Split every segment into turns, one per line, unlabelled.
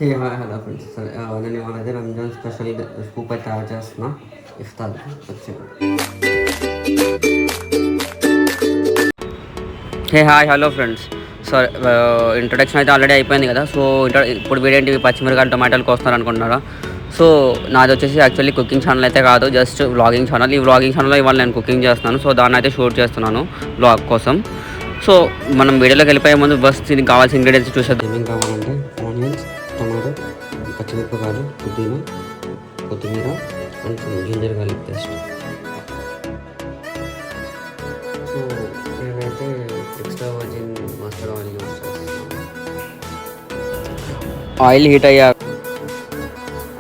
Hello friends. సరే నేను ఇవాళైతే Ramzan special scoop అయితే తయారు చేస్తున్నా. ఇఫ్తార్ వచ్చింది. Hello friends. సో ఇంట్రొడక్షన్ అయితే ఆల్రెడీ అయిపోయింది కదా. సో ఇప్పుడు వీడియో ఏంటి, పచ్చిమిరకాయలు టమాటాలు కోస్తున్నారు అనుకుంటున్నారా? సో నాది వచ్చేసి యాక్చువల్లీ కుకింగ్ ఛానల్ అయితే కాదు, జస్ట్ వ్లాగింగ్ ఛానల్. ఈ వ్లాగింగ్ ఛానల్లో ఇవాళ నేను కుకింగ్ చేస్తున్నాను. సో దాన్ని అయితే షూట్ చేస్తున్నాను వ్లాగ్ కోసం. సో మనం వీడియోలోకి వెళ్ళిపోయే ముందు బస్ దీనికి కావాల్సిన ఇంగ్రీడియంట్స్ చూసేద్దాం. ఏమేమి కావాలంటే ఆనియన్స్, టమాటో, పచ్చిమిరపకాయలు, పుదీనా, కొత్తిమీర and ginger garlic paste. So నేనైతే extra virgin mustard oil use చేస్తాను. ఆయిల్ హీట్ అయ్యాక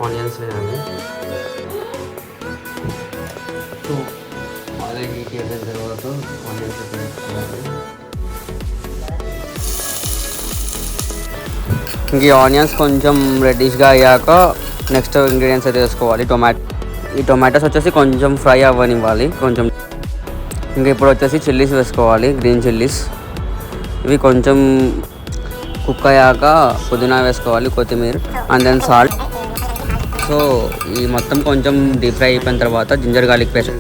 ఆనియన్స్ వేయాలి. సో ఆయిల్ హీట్ అయిన తర్వాత ఆనియన్స్ వేసుకోవాలి. ఇంక ఈ ఆనియన్స్ కొంచెం రెడ్డిష్గా అయ్యాక నెక్స్ట్ ఇంగ్రీడియంట్స్ అయితే వేసుకోవాలి. ఈ టొమాటోస్ వచ్చేసి కొంచెం ఫ్రై అవ్వనివ్వాలి కొంచెం. ఇంకా ఇప్పుడు వచ్చేసి చిల్లీస్ వేసుకోవాలి, గ్రీన్ చిల్లీస్. ఇవి కొంచెం కుక్ అయ్యాక పుదీనా వేసుకోవాలి, కొత్తిమీర అండ్ దెన్ సాల్ట్. సో ఈ మొత్తం కొంచెం డీప్ ఫ్రై అయిపోయిన తర్వాత జింజర్ గార్లిక్ పేస్ట్.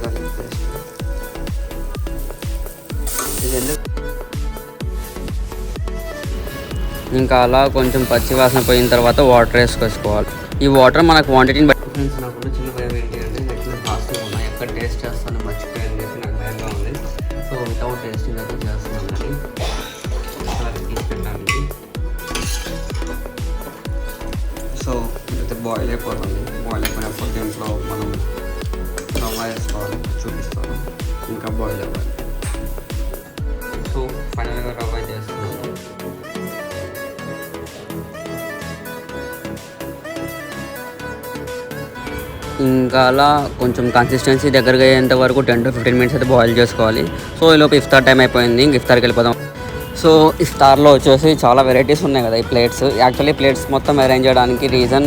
ఇంకా అలా కొంచెం పచ్చి వాసన పోయిన తర్వాత వాటర్ వేసుకోవాలి. ఈ వాటర్ మన క్వాంటిటీని బట్టి. నాకు చిన్న భయం ఏంటి అంటే యాక్చువల్లీ ఫాస్ట్గా ఉన్నాయి, ఎక్కడ టేస్ట్ చేస్తాను మర్చిపోయాను చెప్పి నాకు భయంగా ఉంది. సో వితౌట్ టేస్టింగ్ అయితే చేస్తున్నాను అని తీసుకెళ్ళడానికి. సో అయితే బాయిల్ అయిపోతుంది. బాయిల్ అయిపోయినప్పుడు దీంట్లో మనం రవ్వ వేసుకోవాలి, చూపిస్తాను. ఇంకా బాయిల్ అవ్వాలి. సో ఫైనల్గా రవ్వ అయితే వేస్తున్నాను. ఇంకా అలా కొంచెం కన్సిస్టెన్సీ దగ్గరగా అయ్యేంత వరకు 10 to 15 minutes అయితే బాయిల్ చేసుకోవాలి. సో ఈలోపు ఇఫ్తార్ టైం అయిపోయింది. ఇంక ఇఫ్తార్కి వెళ్ళిపోదాం. సో ఇఫ్తార్లో వచ్చేసి చాలా వెరైటీస్ ఉన్నాయి కదా ఈ ప్లేట్స్. యాక్చువల్లీ ప్లేట్స్ మొత్తం అరేంజ్ చేయడానికి రీజన్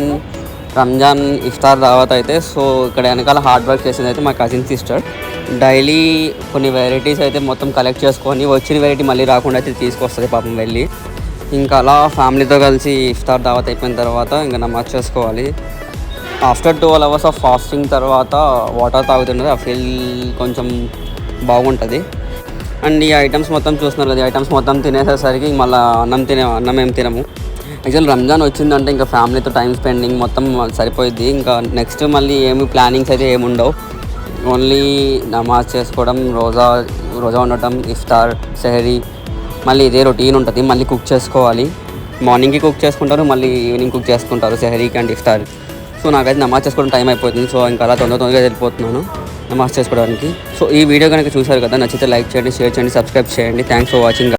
రంజాన్ ఇఫ్తార్ దావత్ అయితే. సో ఇక్కడ వెనకాల హార్డ్ వర్క్ చేసింది అయితే మా కజిన్ సిస్టర్. డైలీ కొన్ని వెరైటీస్ అయితే మొత్తం కలెక్ట్ చేసుకొని వచ్చిన వెరైటీ మళ్ళీ రాకుండా అయితే తీసుకొస్తుంది పాపం వెళ్ళి. ఇంకా అలా ఫ్యామిలీతో కలిసి ఇఫ్తార్ దావత్ అయిపోయిన తర్వాత ఇంకా నమాజ్ చేసుకోవాలి. ఆఫ్టర్ 12 hours ఆఫ్ ఫాస్టింగ్ తర్వాత వాటర్ తాగుతున్నది ఆ ఫీల్ కొంచెం బాగుంటుంది. అండ్ ఈ ఐటమ్స్ మొత్తం చూస్తున్నారు కదా, ఈ ఐటమ్స్ మొత్తం తినేసేసరికి మళ్ళీ అన్నం ఏం తినము. యాక్చువల్ రంజాన్ వచ్చిందంటే ఇంకా ఫ్యామిలీతో టైం స్పెండింగ్ మొత్తం సరిపోయిద్ది. ఇంకా నెక్స్ట్ మళ్ళీ ఏమి ప్లానింగ్స్ అయితే ఏమి ఉండవు. ఓన్లీ నమాజ్ చేసుకోవడం, రోజా ఉండటం, ఇఫ్తార్, సెహరీ, మళ్ళీ ఇదే రొటీన్ ఉంటుంది. మళ్ళీ కుక్ చేసుకోవాలి. మార్నింగ్కి కుక్ చేసుకుంటారు, మళ్ళీ ఈవినింగ్ కుక్ చేసుకుంటారు సెహరీకి అండ్ ఇఫ్తార్. సో నాకైతే నమాజ్ చేసుకోవడం టైం అయిపోతుంది. సో ఇంకా అలా తొందరగా వెళ్ళిపోతున్నాను నమాజ్ చేసుకోవడానికి. సో ఈ వీడియో కనుక చూసారు కదా, నచ్చితే లైక్ చేయండి, షేర్ చేయండి, సబ్స్క్రైబ్ చేయండి. Thanks for watching.